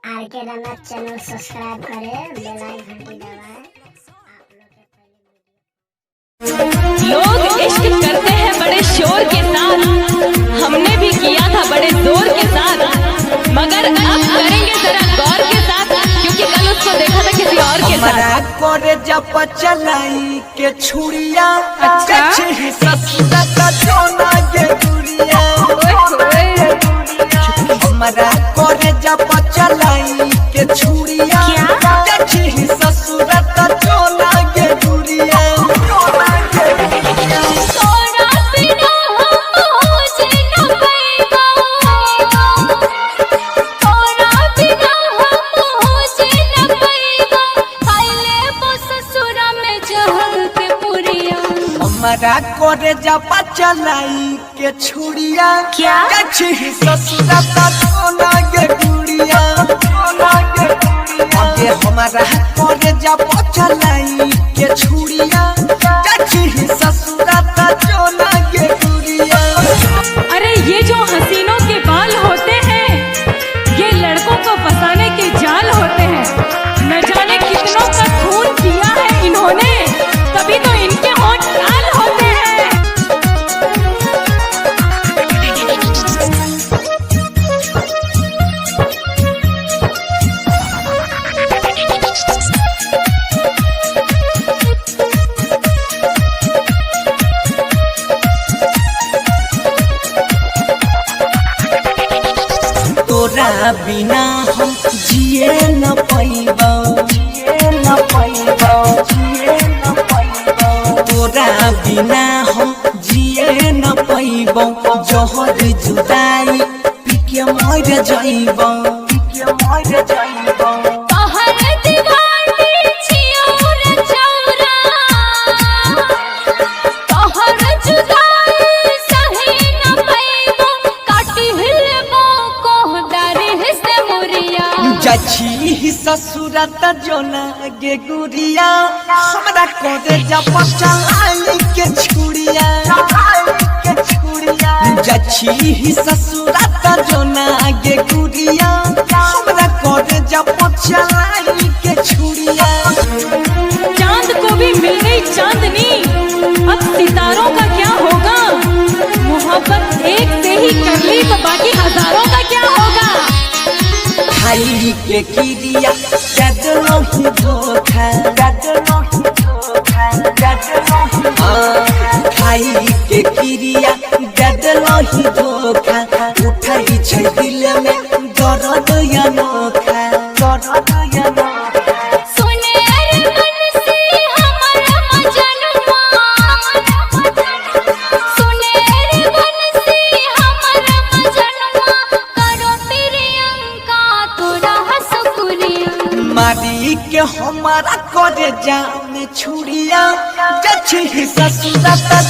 RK रनक channel subscribe करें, बेल icon घंटी दबाएं। लोग इश्क करते हैं बड़े शोर के साथ, हमने भी किया था बड़े जोर के साथ, मगर अब करेंगे जरा गौर के साथ, क्योंकि कल उसको देखा था किसी और के साथ। करे जब चलाई के छुड़िया अच्छा। ससुरा का जोना के गुड़िया हमारा करे जब चलाई के छुड़िया ससुरा का जोना के गुड़िया हमारा करे जब चलाई के छुड़िया ससुरा का जोना के गुड़िया हमारा करे जब चलाई के छुड़िया ससुरा का जोना के गुड़िया। अरे ये जो हसीनों के बाल होते हैं, ये लड़कों को फंसाने के जाल होते हैं। न जाने कितनों का खून पिया है इन्होंने, तभी तो इनके होंठ लाल होते हैं। तोरा बिना हम जिए न पैबा, तोरा बिना हम जिए न पैबा, जहर जुदाई पी के मर जाइबा। जछी ससुरा त जोना गे गुड़िया हमरा करे जब चलाई के छुड़िया जछी ससुरा त जोना गे गुड़िया हमरा करे जब चलाई के छुड़िया। चांद को भी मिल गई चांदनी, अब सितारों का क्या होगा? मोहब्बत एक से ही कर ली तो बाकी हजारों का क्या होगा? खाई के किरिया गदलो ही धोखा, खाई के किरिया गदलो ही धोखा, उठाई छै दिल में दर्द अनोखा। मारी के हमारा करे जाम छुड़िया जछी ससुरा त